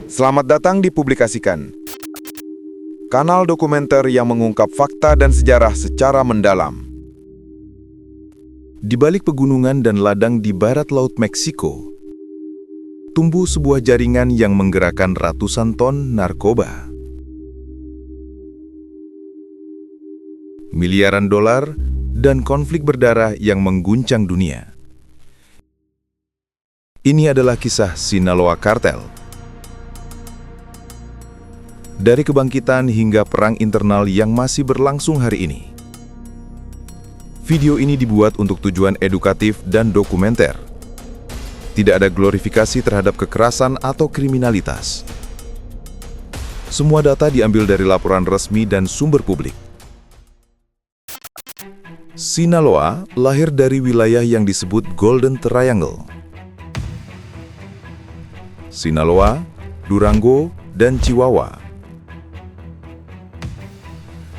Selamat datang di Publikasikan, kanal dokumenter yang mengungkap fakta dan sejarah secara mendalam. Di balik pegunungan dan ladang di barat laut Meksiko, tumbuh sebuah jaringan yang menggerakkan ratusan ton narkoba. Miliaran dolar dan konflik berdarah yang mengguncang dunia. Ini adalah kisah Sinaloa Cartel. Dari kebangkitan hingga perang internal yang masih berlangsung hari ini. Video ini dibuat untuk tujuan edukatif dan dokumenter. Tidak ada glorifikasi terhadap kekerasan atau kriminalitas. Semua data diambil dari laporan resmi dan sumber publik. Sinaloa lahir dari wilayah yang disebut Golden Triangle. Sinaloa, Durango, dan Chihuahua.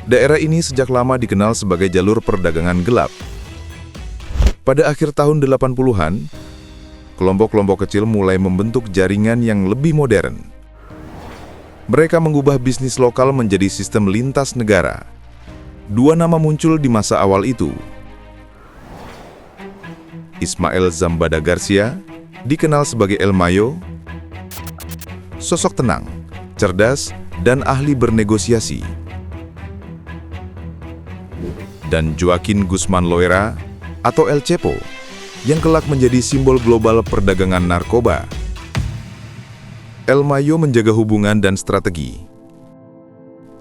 Daerah ini sejak lama dikenal sebagai jalur perdagangan gelap. Pada akhir tahun 80-an, kelompok-kelompok kecil mulai membentuk jaringan yang lebih modern. Mereka mengubah bisnis lokal menjadi sistem lintas negara. Dua nama muncul di masa awal itu. Ismael Zambada Garcia, dikenal sebagai El Mayo, sosok tenang, cerdas, dan ahli bernegosiasi. Dan Joaquin Guzman Loera atau El Chapo yang kelak menjadi simbol global perdagangan narkoba. El Mayo menjaga hubungan dan strategi.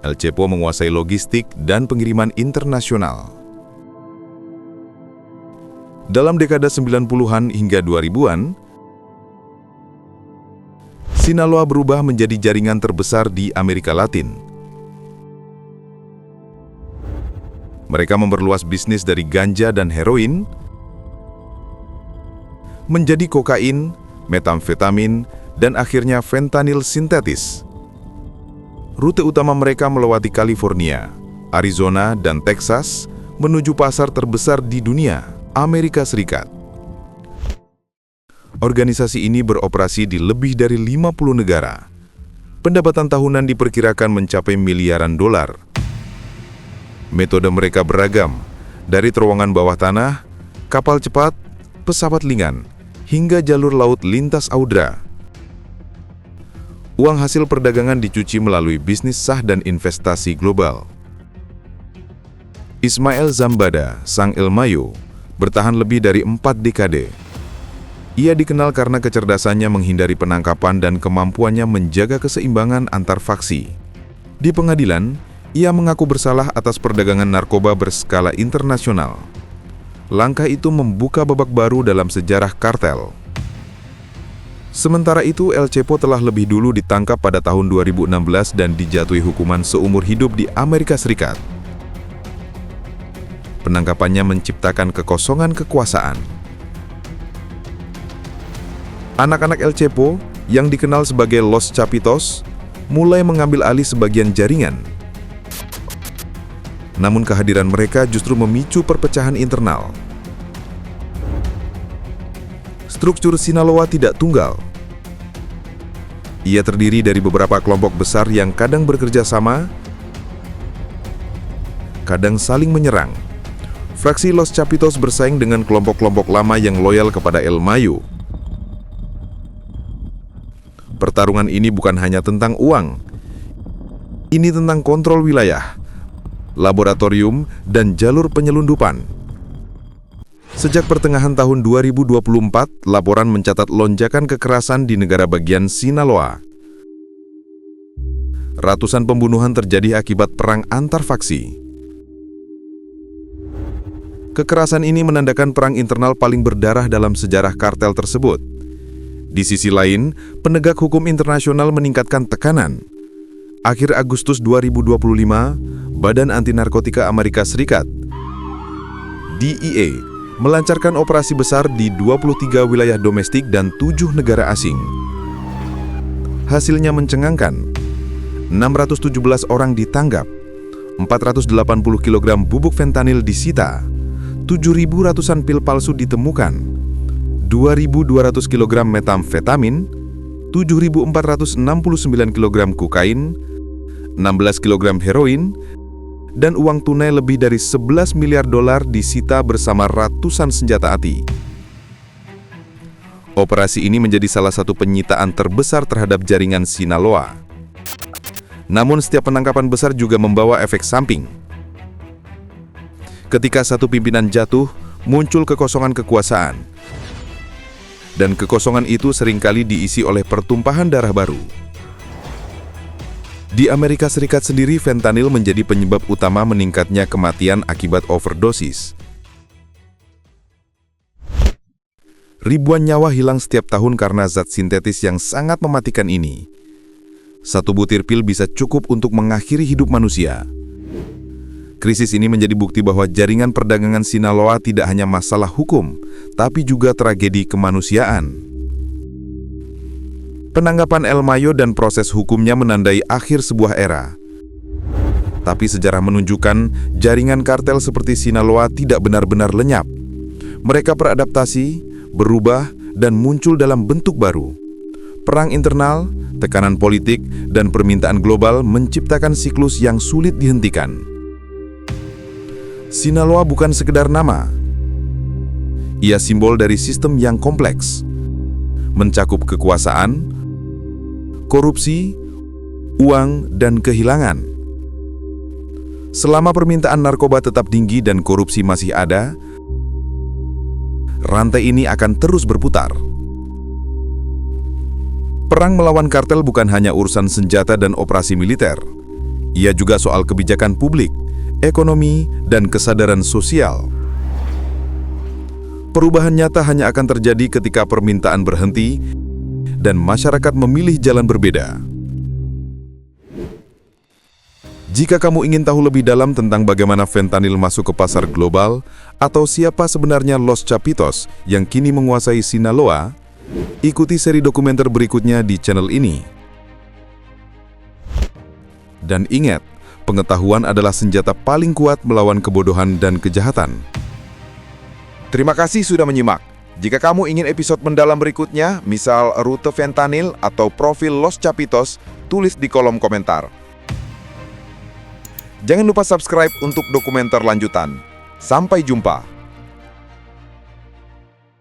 El Chapo menguasai logistik dan pengiriman internasional. Dalam dekade 90-an hingga 2000-an, Sinaloa berubah menjadi jaringan terbesar di Amerika Latin. Mereka memperluas bisnis dari ganja dan heroin menjadi kokain, metamfetamin, dan akhirnya fentanyl sintetis. Rute utama mereka melewati California, Arizona, dan Texas menuju pasar terbesar di dunia, Amerika Serikat. Organisasi ini beroperasi di lebih dari 50 negara. Pendapatan tahunan diperkirakan mencapai miliaran dolar. Metode mereka beragam, dari terowongan bawah tanah, kapal cepat, pesawat ringan, hingga jalur laut lintas audra. Uang hasil perdagangan dicuci melalui bisnis sah dan investasi global. Ismael Zambada, sang El Mayo, bertahan lebih dari 4 dekade. Ia dikenal karena kecerdasannya menghindari penangkapan dan kemampuannya menjaga keseimbangan antar faksi. Di pengadilan, ia mengaku bersalah atas perdagangan narkoba berskala internasional. Langkah itu membuka babak baru dalam sejarah kartel. Sementara itu, El Chapo telah lebih dulu ditangkap pada tahun 2016 dan dijatuhi hukuman seumur hidup di Amerika Serikat. Penangkapannya menciptakan kekosongan kekuasaan. Anak-anak El Chapo, yang dikenal sebagai Los Chapitos, mulai mengambil alih sebagian jaringan. Namun kehadiran mereka justru memicu perpecahan internal. Struktur Sinaloa tidak tunggal. Ia terdiri dari beberapa kelompok besar yang kadang bekerja sama, kadang saling menyerang. Fraksi Los Chapitos bersaing dengan kelompok-kelompok lama yang loyal kepada El Mayo. Pertarungan ini bukan hanya tentang uang. Ini tentang kontrol wilayah, laboratorium, dan jalur penyelundupan. Sejak pertengahan tahun 2024, laporan mencatat lonjakan kekerasan di negara bagian Sinaloa. Ratusan pembunuhan terjadi akibat perang antar faksi. Kekerasan ini menandakan perang internal paling berdarah dalam sejarah kartel tersebut. Di sisi lain, penegak hukum internasional meningkatkan tekanan. Akhir Agustus 2025, Badan Anti Narkotika Amerika Serikat, DEA, melancarkan operasi besar di 23 wilayah domestik dan 7 negara asing. Hasilnya mencengangkan. 617 orang ditangkap, 480 kg bubuk fentanyl disita, 7.000 ratusan pil palsu ditemukan, 2.200 kg metamfetamin, 7.469 kg kokain, 16 kg heroin, dan uang tunai lebih dari 11 miliar dolar disita bersama ratusan senjata api. Operasi ini menjadi salah satu penyitaan terbesar terhadap jaringan Sinaloa. Namun setiap penangkapan besar juga membawa efek samping. Ketika satu pimpinan jatuh, muncul kekosongan kekuasaan. Dan kekosongan itu seringkali diisi oleh pertumpahan darah baru. Di Amerika Serikat sendiri, fentanyl menjadi penyebab utama meningkatnya kematian akibat overdosis. Ribuan nyawa hilang setiap tahun karena zat sintetis yang sangat mematikan ini. Satu butir pil bisa cukup untuk mengakhiri hidup manusia. Krisis ini menjadi bukti bahwa jaringan perdagangan Sinaloa tidak hanya masalah hukum, tapi juga tragedi kemanusiaan. Penangkapan El Mayo dan proses hukumnya menandai akhir sebuah era. Tapi sejarah menunjukkan jaringan kartel seperti Sinaloa tidak benar-benar lenyap. Mereka beradaptasi, berubah, dan muncul dalam bentuk baru. Perang internal, tekanan politik, dan permintaan global menciptakan siklus yang sulit dihentikan. Sinaloa bukan sekedar nama. Ia simbol dari sistem yang kompleks, mencakup kekuasaan, korupsi, uang, dan kehilangan. Selama permintaan narkoba tetap tinggi dan korupsi masih ada, rantai ini akan terus berputar. Perang melawan kartel bukan hanya urusan senjata dan operasi militer. Ia juga soal kebijakan publik, ekonomi, dan kesadaran sosial. Perubahan nyata hanya akan terjadi ketika permintaan berhenti dan masyarakat memilih jalan berbeda. Jika kamu ingin tahu lebih dalam tentang bagaimana fentanyl masuk ke pasar global atau siapa sebenarnya Los Chapitos yang kini menguasai Sinaloa, ikuti seri dokumenter berikutnya di channel ini. Dan ingat, pengetahuan adalah senjata paling kuat melawan kebodohan dan kejahatan. Terima kasih sudah menyimak. Jika kamu ingin episode mendalam berikutnya, misal rute fentanyl atau profil Los Chapitos, tulis di kolom komentar. Jangan lupa subscribe untuk dokumenter lanjutan. Sampai jumpa.